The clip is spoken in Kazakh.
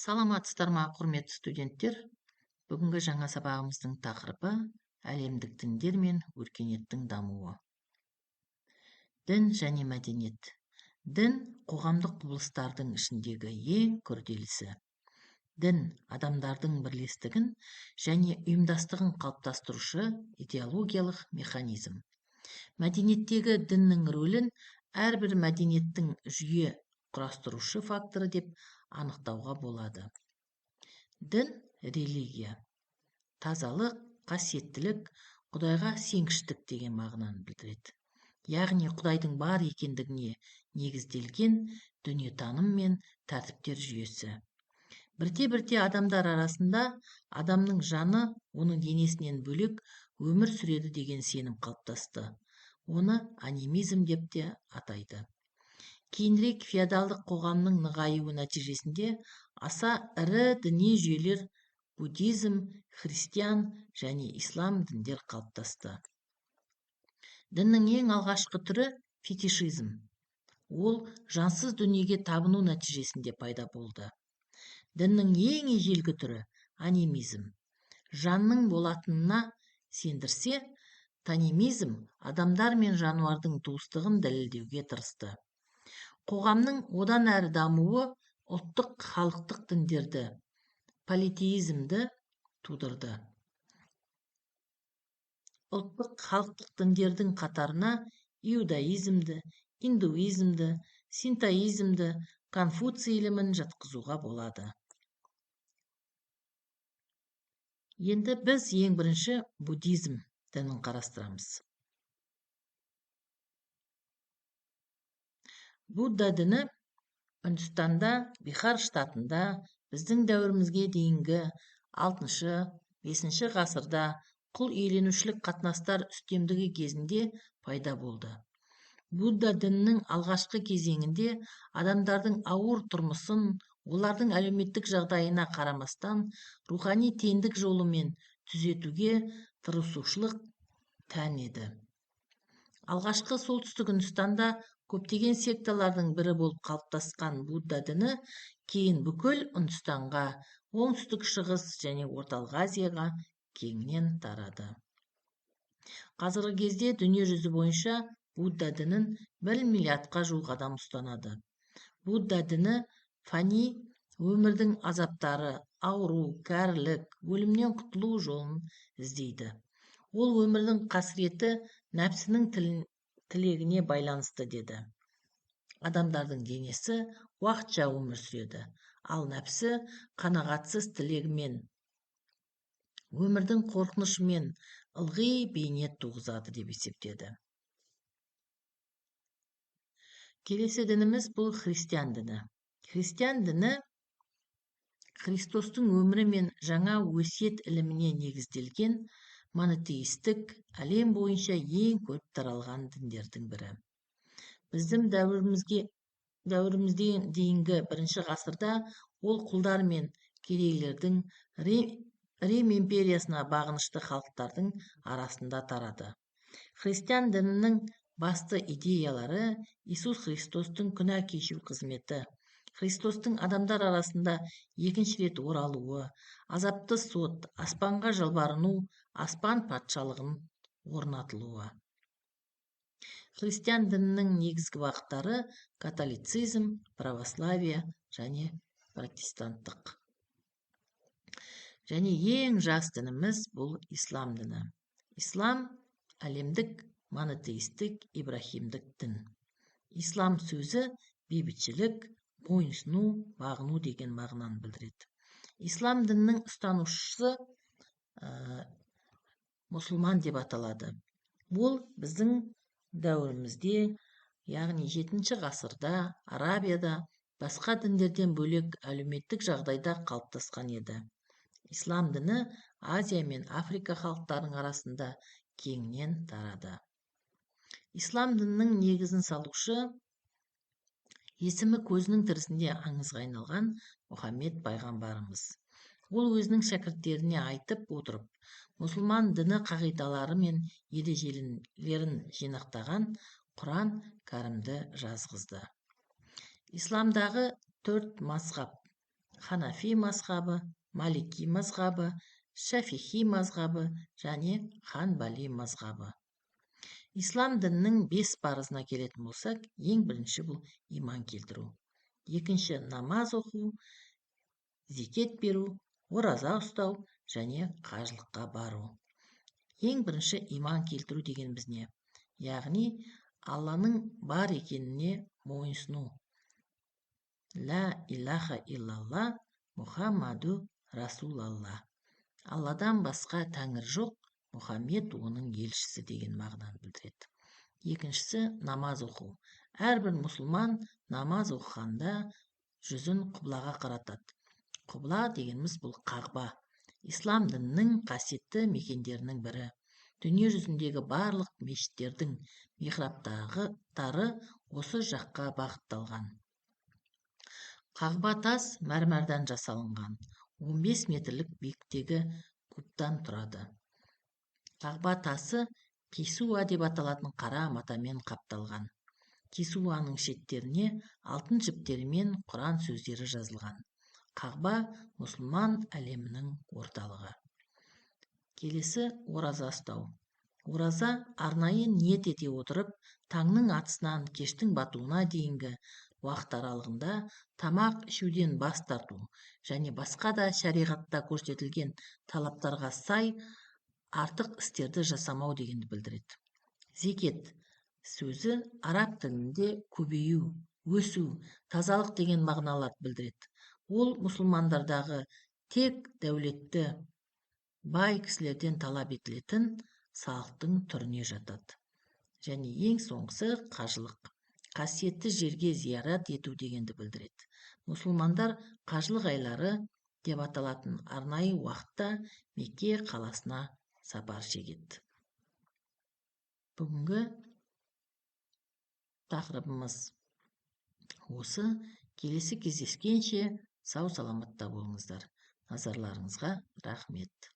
Саламатсыздар ма, құрметті студенттер? Бүгінгі жаңа сабағымыздың тақырыбы әлемдік діндер мен өркениеттің дамуы. Дін және мәдениет. Дін қоғамдық құбылыстардың ішіндегі ең күрделісі. Дін адамдардың бірлестігін және ұйымдастығын қалыптастырушы идеологиялық механизм. Мәдениеттегі діннің рөлін әрбір мәдениеттің жүйе құрастырушы факторы деп анықтауға болады. Дін религия. Тазалық, қасиеттілік, Құдайға сенгіштік деген мағынаны білдіреді. Яғни Құдайдың бар екендігіне негізделген дүниетаным мен тәртіптер жүйесі. Бірте-бірте адамдар арасында адамның жаны оның денесінен бөлек өмір сүреді деген сенім қалыптасты. Оны анимизм деп те атайды. Кейінірек феодалдық қоғамның нығаюы нәтижесінде аса ірі діни жүйелер буддизм, христиан және ислам діндер қалыптасты. Діннің ең алғашқы түрі фетишизм. Ол жансыз дүниеге табыну нәтижесінде пайда болды. Діннің ең ежелгі түрі анимизм. Жанның болатынына сендірсе, танимизм адамдар мен жануардың туыстығын дәлелдеуге тырысты. Қоғамның одан әрі дамуы ұлттық халықтық діндерді, политеизмді тудырды. Ұлттық халықтық діндердің қатарына иудаизмді, индуизмді, синтоизмді, конфуций ілімін жатқызуға болады. Енді біз ең бірінші буддизм дінін қарастырамыз. Будда діні Үндістанда, Бихар штатында біздің дәуірімізге дейінгі 6-5 ғасырда құл иеленушілік қатынастар үстемдігі кезінде пайда болды. Будда дінінің алғашқы кезеңінде адамдардың ауыр тұрмысын, олардың әлеуметтік жағдайына қарамастан рухани теңдік жолымен түзетуге тырысушылық тән еді. Алғашқы солтүстік Үндістанда көптеген секталардың бірі болып қалыптасқан Будда діні кейін бүкіл Үндістанға, оңтүстік шығыс және орталық Азияға кеңінен тарады. Қазіргі кезде дүние жүзі бойынша Будда дінін 1 миллиардқа жуық адам ұстанады. Будда діні фани өмірдің азаптары, ауру, кәрілік, өлімнен құтылу жолын іздейді. Ол өмірдің қасіреті нәпсінің тілегіне байланысты деді. Адамдардың денесі уақытша өмір сүреді, ал нәпсі қанағатсыз тілегімен, өмірдің қорқынышымен ылғи бейнет туғызады деп есептеді. Келесі дініміз бұл христиан діні. Христиан діні Христостың өмірі мен жаңа өсиет іліміне негізделген монотеистік, әлем бойынша ең көп таралған діндердің бірі. Біздің дәуірімізден дейінгі 1 ғасырда ол құлдар мен кедейлердің Рим империясына бағынышты халықтардың арасында тарады. Христиан дінінің басты идеялары Иисус Христостың күнә кешу қызметі, Христостың адамдар арасында екінші рет оралуы, азапты сот, аспанға жалбарыну, аспан патшалығын орнатылуы. Христиан дінінің негізгі бағыттары католицизм, православие және протестанттық. Және ең жас дініміз бұл ислам діні. Ислам әлемдік монотеистік ибрахимдік дін. Ислам сөзі бейбітшілік, бойынсыну, бағыну деген мағынаны білдіреді. Ислам дінінің ұстанушысы мұсылман деп аталады. Ол біздің дәуірімізде, яғни 7 ғасырда Арабияда басқа діндерден бөлек әлеуметтік жағдайда қалыптасқан еді. Ислам діні Азия мен Африка халықтарының арасында кеңінен тарады. Ислам дінінің негізін салушы есімі көзінің тірісінде аңызға айналған Мұхаммед пайғамбарымыз. Ол өзінің шәкірттеріне айтып отырып, мұсылман діні қағидалары мен ережелерін жинақтаған Құран кәрімді жазғызды. Исламдағы 4 мазхаб Ханафи мазхабы, Малики мазхабы, Шафихи мазхабы және Ханбали мазхабы. Ислам дінінің 5 парызына келетін болсақ, ең бірінші бұл иман келтіру. Екінші намаз оқу, зекет беру, ораза ұстау және қажылыққа бару. Ең бірінші иман келтіру дегеніміз не? Яғни Алланың бар екеніне мойынсыну. Ла илаха иллалла Мұхаммаду Расулалла. Алладан басқа тәңір жоқ, Мұхаммед оның елшісі деген мағынаны білдіреді. Екіншісі намаз оқу. Әрбір мұсылман намаз оқығанда жүзін құблаға қаратады. Құбла дегеніміз бұл Қағба. Ислам дінінің қасиетті мекендерінің бірі. Дүние жүзіндегі барлық мешіттердің михрабтары осы жаққа бағытталған. Қағба тас мәрмәрдан жасалынған. 15 метрлік биіктегі кубтан тұрады. Қағба тасы Кисуа деп аталатын қара матамен қапталған. Кисуаның шеттеріне алтын жіптермен Құран сөздері жазылған. Қағба мұсылман әлемінің орталығы. Келесі ораза ұстау. Ораза арнайы ниет ете отырып, таңның атысынан кештің батуына дейінгі уақыт аралығында тамақ ішуден бас тарту және басқа да шариғатта көрсетілген талаптарға сай артық істерді жасамау дегенді білдіреді. Зекет сөзі араб тілінде көбею, өсу, тазалық деген мағыналарды білдіреді. Ол мұсылмандардағы тек дәулетті, бай кісілерден талап етілетін салықтың түріне жатады. Және ең соңғысы қажылық. Қасиетті жерге зиярат ету дегенді білдіреді. Мұсылмандар қажылық айлары деп аталатын арнайы уақытта Мекке қаласына сапар шегеді. Бүгінгі тақырыбымыз осы. Келесі кездескенше сау саламатта болыңыздар. Назарларыңызға рахмет.